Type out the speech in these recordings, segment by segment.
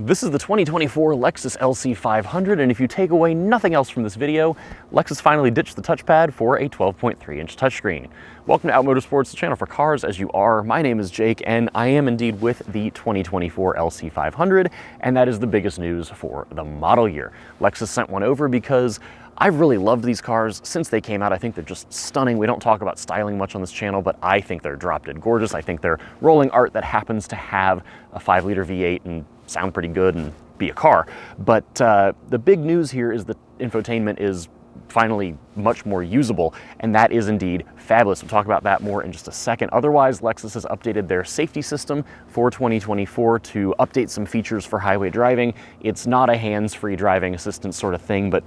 This is the 2024 Lexus LC500, and if you take away nothing else from this video, Lexus finally ditched the touchpad for a 12.3-inch touchscreen. Welcome to Out Motorsports, the channel for cars as you are. My name is Jake, and I am indeed with the 2024 LC500, and that is the biggest news for the model year. Lexus sent one over because I've really loved these cars since they came out. I think they're just stunning. We don't talk about styling much on this channel, but I think they're drop-dead gorgeous. I think they're rolling art that happens to have a 5-liter V8 and sound pretty good and be a car. But the big news here is that infotainment is finally much more usable, and that is indeed fabulous. We'll talk about that more in just a second. Otherwise, Lexus has updated their safety system for 2024 to update some features for highway driving. It's not a hands-free driving assistance sort of thing, but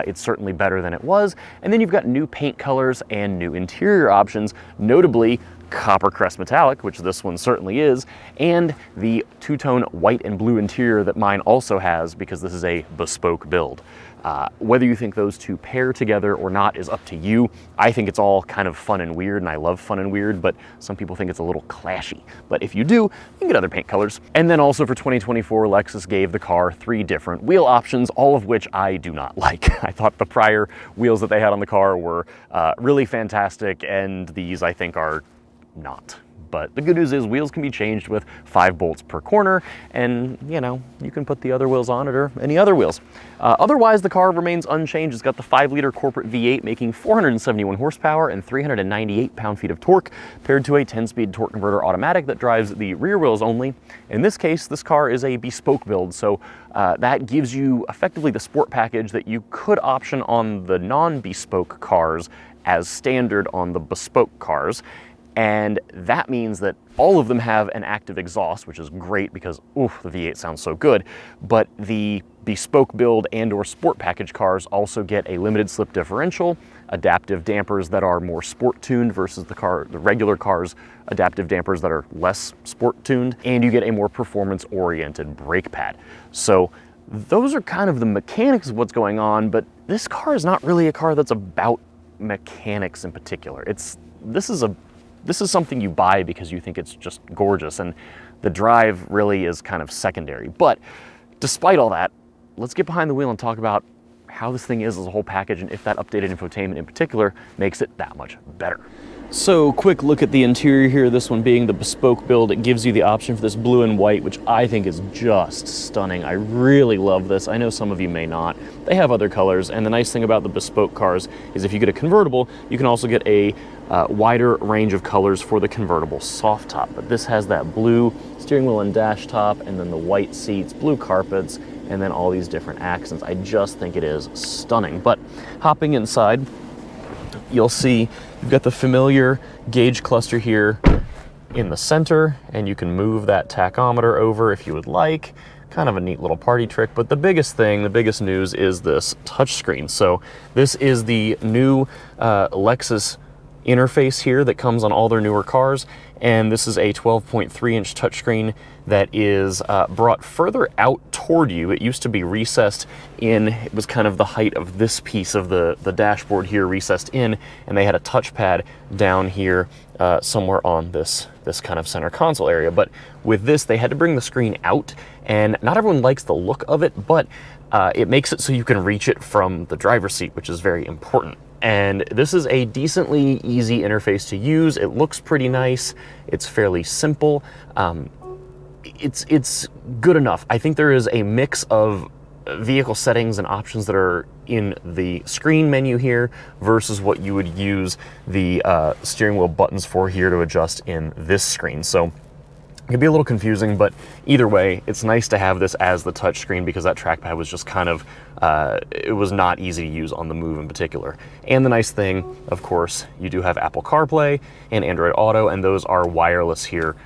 it's certainly better than it was. And then you've got new paint colors and new interior options, notably Copper Crest metallic, which this one certainly is, and the two-tone white and blue interior that mine also has, because this is a bespoke build. Whether you think those two pair together or not is up to you. I think it's all kind of fun and weird, and I love fun and weird, but some people think it's a little clashy. But if you do, you can get other paint colors. And then also for 2024, Lexus gave the car 3 different wheel options, all of which I do not like. I thought the prior wheels that they had on the car were really fantastic, and these I think are not. But the good news is wheels can be changed with 5 bolts per corner, and you know, you can put the other wheels on it or any other wheels. Otherwise, the car remains unchanged. It's got the 5-liter corporate V8 making 471 horsepower and 398 pound-feet of torque, paired to a 10-speed torque converter automatic that drives the rear wheels only. In this case, this car is a bespoke build, so that gives you effectively the sport package that you could option on the non-bespoke cars as standard on the bespoke cars. And that means that all of them have an active exhaust, which is great because, oof, the V8 sounds so good. But the bespoke build and or sport package cars also get a limited slip differential, adaptive dampers that are more sport tuned versus the regular car's adaptive dampers that are less sport tuned, and you get a more performance oriented brake pad. So those are kind of the mechanics of what's going on, but this car is not really a car that's about mechanics in particular. This is something you buy because you think it's just gorgeous, and the drive really is kind of secondary. But despite all that, let's get behind the wheel and talk about how this thing is as a whole package, and if that updated infotainment in particular makes it that much better. So quick look at the interior here, this one being the bespoke build. It gives you the option for this blue and white, which I think is just stunning. I really love this. I know some of you may not. They have other colors, and the nice thing about the bespoke cars is if you get a convertible, you can also get a wider range of colors for the convertible soft top. But this has that blue steering wheel and dash top, and then the white seats, blue carpets, and then all these different accents. I just think it is stunning. But hopping inside, you'll see you've got the familiar gauge cluster here in the center, and you can move that tachometer over if you would like. Kind of a neat little party trick. But the biggest thing, the biggest news is this touchscreen. So this is the new Lexus interface here that comes on all their newer cars, and this is a 12.3-inch touchscreen that is brought further out toward you. It used to be recessed in, it was kind of the height of this piece of the dashboard here, recessed in, and they had a touchpad down here somewhere on this kind of center console area. But with this, they had to bring the screen out, and not everyone likes the look of it, but it makes it so you can reach it from the driver's seat, which is very important. And this is a decently easy interface to use. It looks pretty nice. It's fairly simple. It's good enough. I think there is a mix of vehicle settings and options that are in the screen menu here versus what you would use the steering wheel buttons for here to adjust in this screen. So it can be a little confusing, but either way, it's nice to have this as the touch screen because that trackpad was just kind of, it was not easy to use on the move in particular. And the nice thing, of course, you do have Apple CarPlay and Android Auto, and those are wireless here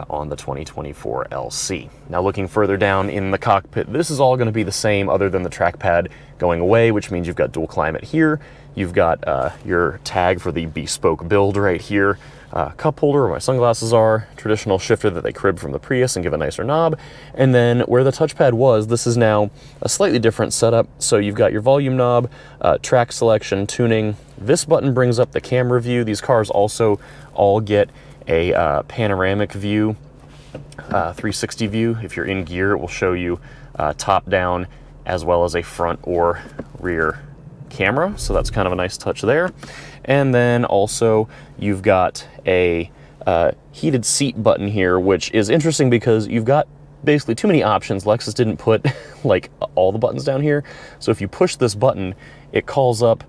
on the 2024 LC. Now looking further down in the cockpit, this is all going to be the same other than the trackpad going away, which means you've got dual climate here. You've got your tag for the bespoke build right here. Cup holder where my sunglasses are, traditional shifter that they cribbed from the Prius and give a nicer knob, and then where the touchpad was, this is now a slightly different setup. So you've got your volume knob, track selection, tuning. This button brings up the camera view. These cars also all get a panoramic view 360 view. If you're in gear, it will show you top down as well as a front or rear camera. So that's kind of a nice touch there. And then also you've got a heated seat button here, which is interesting because you've got basically too many options. Lexus didn't put like all the buttons down here. So if you push this button, it calls up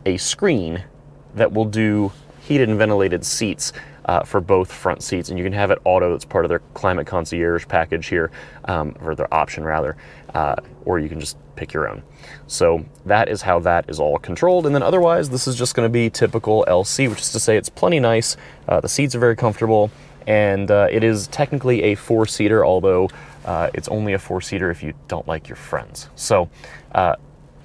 a screen that will do heated and ventilated seats for both front seats, and you can have it auto. That's part of their climate concierge package here, or their option rather, or you can just pick your own. So that is how that is all controlled. And then otherwise, this is just going to be typical LC, which is to say it's plenty nice. The seats are very comfortable, and it is technically a 4-seater, although it's only a 4-seater if you don't like your friends. So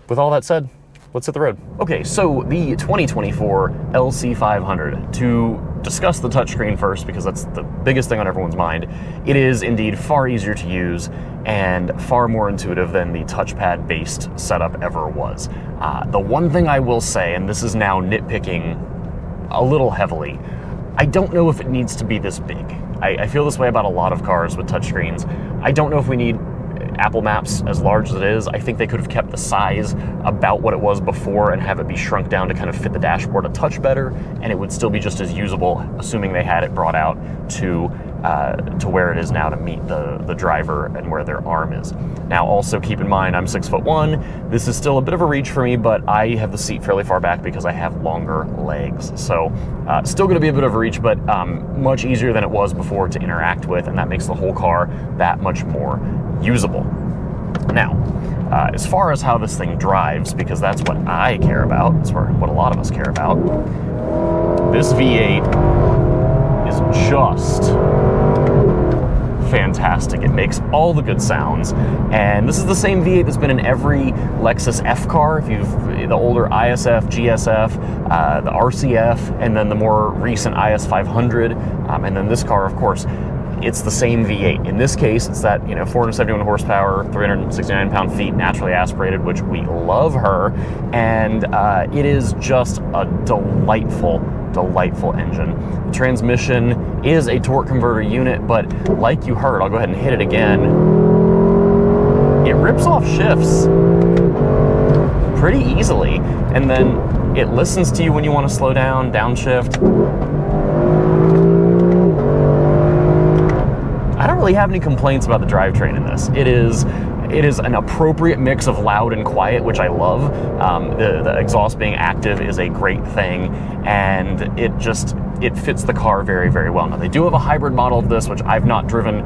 with all that said, let's hit the road. Okay, so the 2024 LC500. To discuss the touchscreen first, because that's the biggest thing on everyone's mind, it is indeed far easier to use and far more intuitive than the touchpad-based setup ever was. The one thing I will say, and this is now nitpicking a little heavily, I don't know if it needs to be this big. I feel this way about a lot of cars with touchscreens. I don't know if we need Apple Maps as large as it is. I think they could have kept the size about what it was before and have it be shrunk down to kind of fit the dashboard a touch better, and it would still be just as usable, assuming they had it brought out to where it is now to meet the driver and where their arm is. Now also keep in mind, I'm 6'1". This is still a bit of a reach for me, but I have the seat fairly far back because I have longer legs. So still gonna be a bit of a reach, but much easier than it was before to interact with, and that makes the whole car that much more usable. Now, as far as how this thing drives, because that's what I care about, that's what a lot of us care about, this V8 is just fantastic. It makes all the good sounds, and this is the same V8 that's been in every Lexus F car. If you've the older ISF, GSF, the RCF, and then the more recent IS500, and then this car, of course, it's the same V8. In this case, it's that 471 horsepower, 369 pound-feet, naturally aspirated, which we love her, and it is just a delightful engine. The transmission is a torque converter unit, but like you heard, I'll go ahead and hit it again, it rips off shifts pretty easily, and then it listens to you when you want to slow down, downshift. I don't really have any complaints about the drivetrain in this. It is an appropriate mix of loud and quiet, which I love. The exhaust being active is a great thing, and it fits the car very, very well. Now, they do have a hybrid model of this, which I've not driven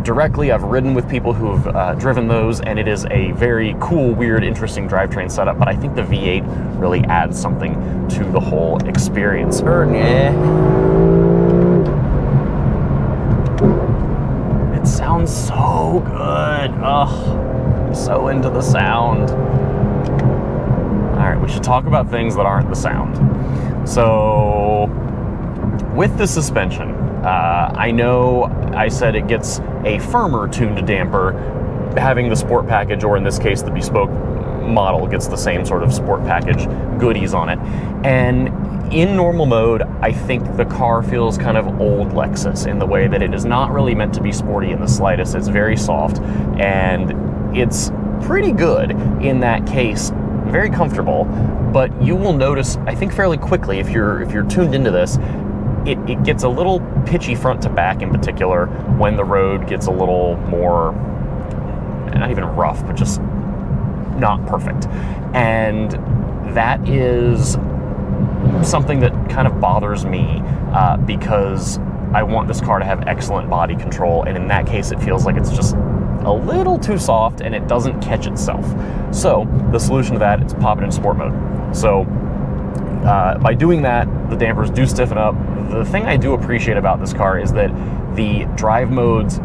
directly. I've ridden with people who have driven those, and it is a very cool, weird, interesting drivetrain setup, but I think the V8 really adds something to the whole experience. It sounds so good. Ugh, I'm so into the sound. All right, we should talk about things that aren't the sound. So, with the suspension, I know I said it gets a firmer tuned damper, having the sport package, or in this case, the bespoke model gets the same sort of sport package goodies on it. And in normal mode, I think the car feels kind of old Lexus in the way that it is not really meant to be sporty in the slightest. It's very soft, and it's pretty good in that case, very comfortable, but you will notice, I think fairly quickly, if you're tuned into this, it gets a little pitchy front to back in particular when the road gets a little more, not even rough, but just not perfect. And that is something that kind of bothers me because I want this car to have excellent body control, and in that case it feels like it's just a little too soft and it doesn't catch itself. So the solution to that is pop it in sport mode. So by doing that, the dampers do stiffen up. The thing I do appreciate about this car is that the drive modes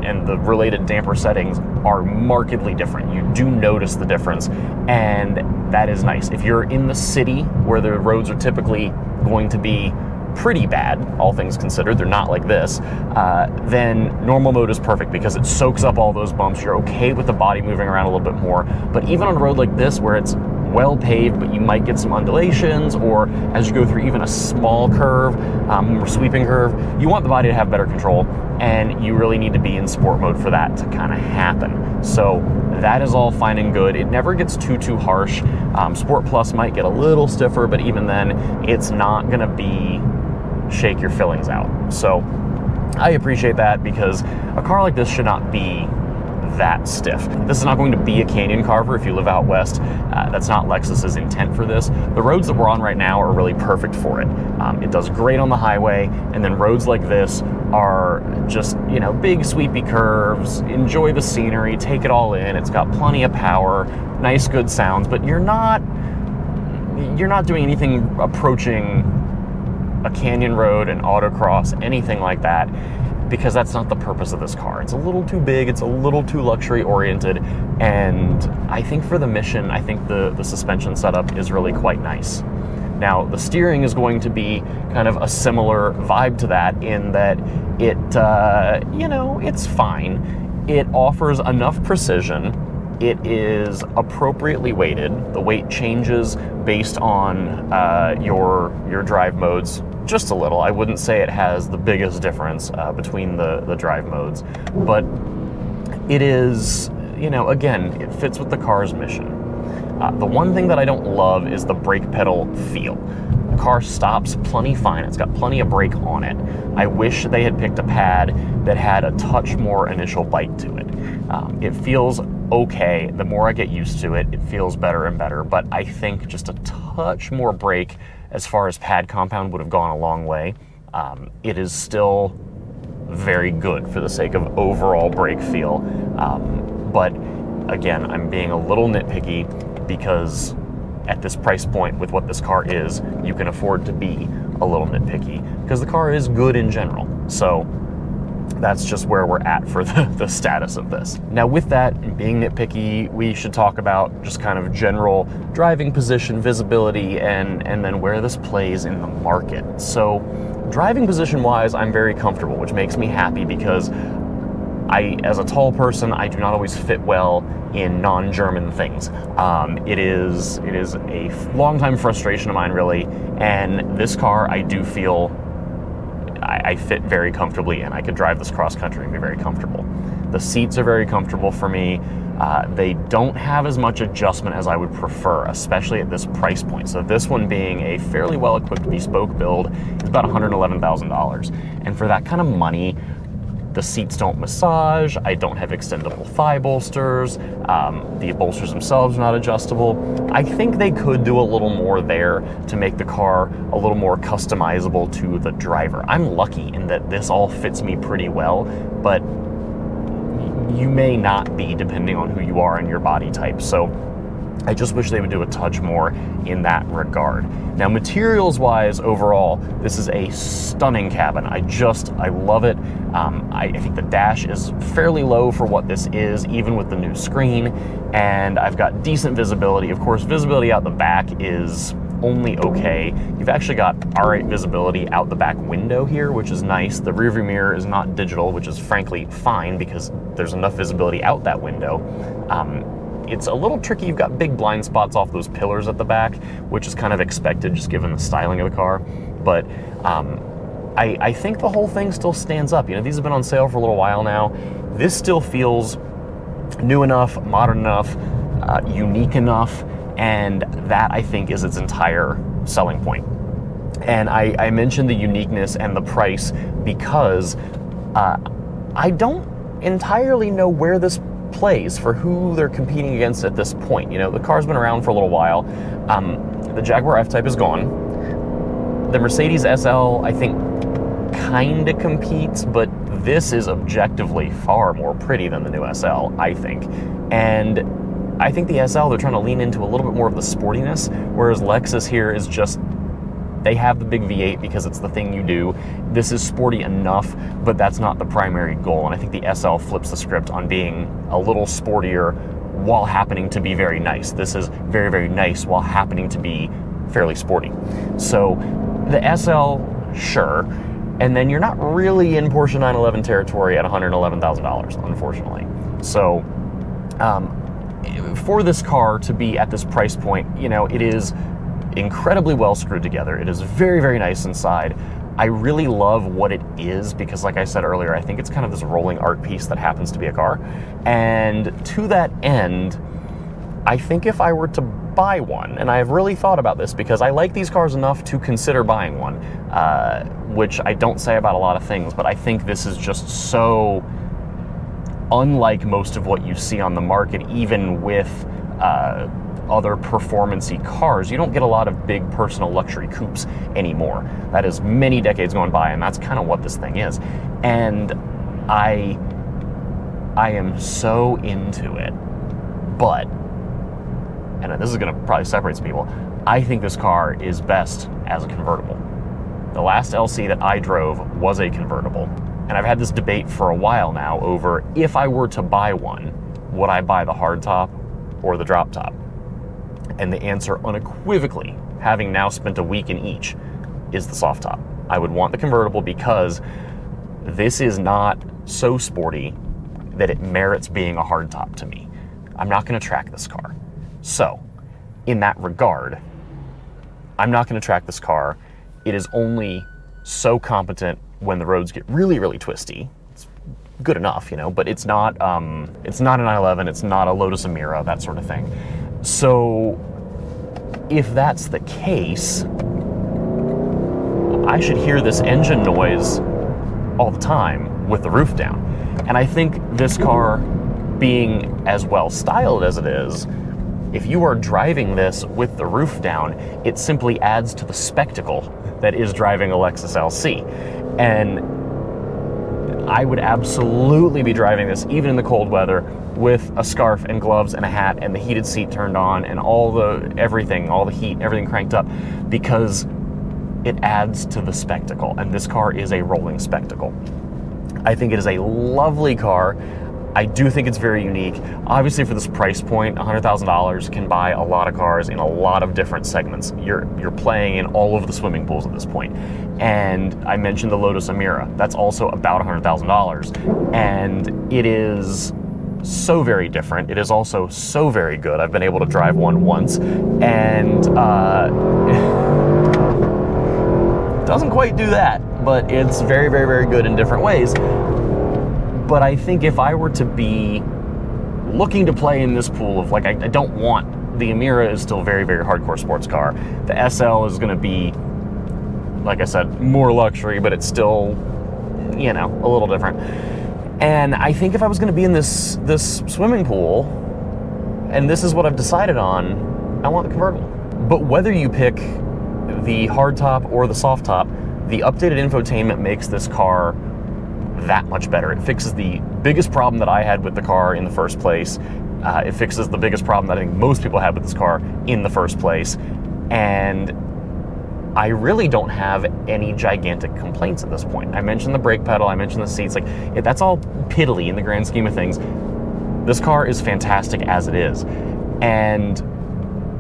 and the related damper settings are markedly different. You do notice the difference, and that is nice. If you're in the city where the roads are typically going to be pretty bad, all things considered, they're not like this, then normal mode is perfect because it soaks up all those bumps. You're okay with the body moving around a little bit more. But even on a road like this where it's well paved, but you might get some undulations, or as you go through even a small curve, or sweeping curve, you want the body to have better control, and you really need to be in sport mode for that to kind of happen. So that is all fine and good. It never gets too harsh. Sport Plus might get a little stiffer, but even then, it's not gonna be shake your fillings out. So I appreciate that, because a car like this should not be that stiff. This is not going to be a canyon carver if you live out west. That's not Lexus's intent for this. The roads that we're on right now are really perfect for it. It does great on the highway, and then roads like this are just, you know, big sweepy curves. Enjoy the scenery, take it all in. It's got plenty of power, nice good sounds, but you're not doing anything approaching a canyon road, an autocross, anything like that, because that's not the purpose of this car. It's a little too big, it's a little too luxury oriented, and I think for the mission, I think the suspension setup is really quite nice. Now, the steering is going to be kind of a similar vibe to that, in that it, you know, it's fine. It offers enough precision. It is appropriately weighted. The weight changes based on your drive modes just a little. I wouldn't say it has the biggest difference between the drive modes, but it is, you know, again, it fits with the car's mission. The one thing that I don't love is the brake pedal feel. The car stops plenty fine. It's got plenty of brake on it. I wish they had picked a pad that had a touch more initial bite to it. It feels okay. The more I get used to it, it feels better and better, but I think just a touch more brake as far as pad compound would have gone a long way. It is still very good for the sake of overall brake feel, but again, I'm being a little nitpicky, because at this price point with what this car is, you can afford to be a little nitpicky, because the car is good in general. So that's just where we're at for the status of this. Now, with that, being nitpicky, we should talk about just kind of general driving position, visibility, and then where this plays in the market. So driving position wise, I'm very comfortable, which makes me happy, because as a tall person, I do not always fit well in non-German things. It is a long-time frustration of mine, really, and this car, I do feel I fit very comfortably in. I could drive this cross-country and be very comfortable. The seats are very comfortable for me. They don't have as much adjustment as I would prefer, especially at this price point. So this one, being a fairly well-equipped bespoke build, is about $111,000. And for that kind of money, the seats don't massage, I don't have extendable thigh bolsters, the bolsters themselves are not adjustable. I think they could do a little more there to make the car a little more customizable to the driver. I'm lucky in that this all fits me pretty well, but you may not be, depending on who you are and your body type. So I just wish they would do a touch more in that regard. Now, materials-wise, overall, this is a stunning cabin. I love it. I think the dash is fairly low for what this is, even with the new screen, and I've got decent visibility. Of course, visibility out the back is only okay. You've actually got alright visibility out the back window here, which is nice. The rearview mirror is not digital, which is frankly fine, because there's enough visibility out that window. It's a little tricky. You've got big blind spots off those pillars at the back, which is kind of expected just given the styling of the car. But I think the whole thing still stands up. You know, these have been on sale for a little while now. This still feels new enough, modern enough, unique enough, and that, I think, is its entire selling point. And I mentioned the uniqueness and the price because I don't entirely know where this plays for who they're competing against at this point. You know, the car's been around for a little while. The Jaguar F-Type is gone. The Mercedes SL, I think, kind of competes, but this is objectively far more pretty than the new SL, I think. And I think the SL, they're trying to lean into a little bit more of the sportiness, whereas Lexus here is just, they have the big V8 because it's the thing you do. This is sporty enough, but that's not the primary goal. And I think the SL flips the script on being a little sportier while happening to be very nice. This is very, very nice while happening to be fairly sporty. So the SL, sure. And then you're not really in Porsche 911 territory at $111,000, unfortunately. So for this car to be at this price point, you know, it is incredibly well screwed together. It is very, very nice inside. I really love what it is because, like I said earlier, I think it's kind of this rolling art piece that happens to be a car. And to that end, I think if I were to buy one, and I've really thought about this because I like these cars enough to consider buying one, which I don't say about a lot of things, but I think this is just so unlike most of what you see on the market, even with other performance-y cars. You don't get a lot of big personal luxury coupes anymore. That is many decades going by, and that's kind of what this thing is. And I am so into it, but, and this is gonna probably separate some people, I think this car is best as a convertible. The last LC that I drove was a convertible. And I've had this debate for a while now over if I were to buy one, would I buy the hardtop or the drop top? And the answer unequivocally, having now spent a week in each, is the soft top. I would want the convertible because this is not so sporty that it merits being a hardtop to me. I'm not gonna track this car. So, in that regard, I'm not gonna track this car. It is only so competent when the roads get really, really twisty. It's good enough, you know, but it's not an i11, it's not a Lotus Emira, that sort of thing. So if that's the case, I should hear this engine noise all the time with the roof down. And I think this car, being as well styled as it is, if you are driving this with the roof down, it simply adds to the spectacle that is driving a Lexus LC. And I would absolutely be driving this, even in the cold weather, with a scarf and gloves and a hat and the heated seat turned on and all the heat, everything cranked up, because it adds to the spectacle. And this car is a rolling spectacle. I think it is a lovely car. I do think it's very unique. Obviously, for this price point, $100,000 can buy a lot of cars in a lot of different segments. You're playing in all of the swimming pools at this point. And I mentioned the Lotus Emira. That's also about $100,000. And it is so very different. It is also so very good. I've been able to drive one once, and doesn't quite do that, but it's very, very, very good in different ways. But I think if I were to be looking to play in this pool of, like, I don't want, the Emira is still very, very hardcore sports car. The SL is going to be, like I said, more luxury, but it's still, you know, a little different. And I think if I was going to be in this swimming pool, and this is what I've decided on, I want the convertible. But whether you pick the hardtop or the soft top, the updated infotainment makes this car that much better. It fixes the biggest problem that I had with the car in the first place. It fixes the biggest problem that I think most people had with this car in the first place. And I really don't have any gigantic complaints at this point. I mentioned the brake pedal, I mentioned the seats, like, that's all piddly in the grand scheme of things. This car is fantastic as it is. And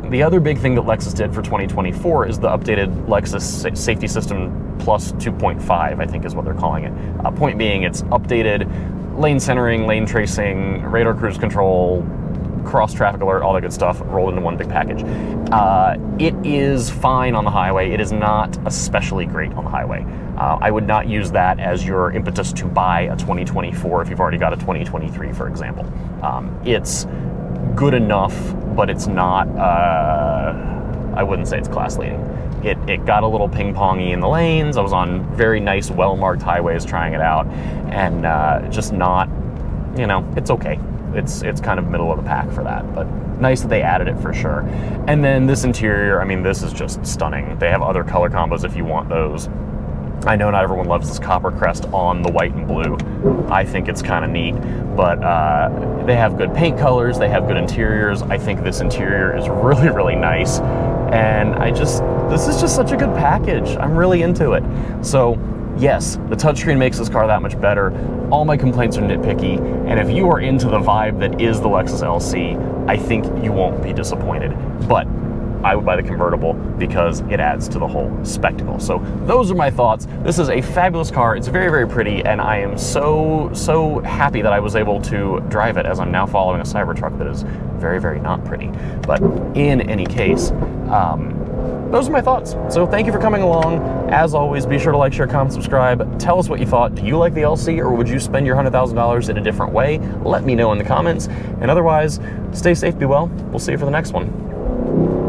the other big thing that Lexus did for 2024 is the updated Lexus Safety System Plus 2.5, I think is what they're calling it. Point being, it's updated lane centering, lane tracing, radar cruise control, cross traffic alert, all that good stuff rolled into one big package. It is fine on the highway. It is not especially great on the highway. I would not use that as your impetus to buy a 2024 if you've already got a 2023, for example. It's good enough, but it's not, I wouldn't say it's class leading. It got a little ping-pongy in the lanes. I was on very nice, well-marked highways trying it out, and just not, you know, it's okay. It's kind of middle of the pack for that, but nice that they added it for sure. And then this interior, I mean, this is just stunning. They have other color combos if you want those. I know not everyone loves this Copper Crest on the white and blue. I think it's kind of neat, but they have good paint colors, they have good interiors. I think this interior is really, really nice. And this is just such a good package. I'm really into it. So yes, the touchscreen makes this car that much better. All my complaints are nitpicky, and if you are into the vibe that is the Lexus LC, I think you won't be disappointed. But I would buy the convertible because it adds to the whole spectacle. So those are my thoughts. This is a fabulous car. It's very, very pretty, and I am so happy that I was able to drive it, as I'm now following a Cybertruck that is very, very not pretty. But in any case, those are my thoughts. So thank you for coming along. As always, be sure to like, share, comment, subscribe. Tell us what you thought. Do you like the LC, or would you spend your $100,000 in a different way? Let me know in the comments. And otherwise, stay safe, be well. We'll see you for the next one.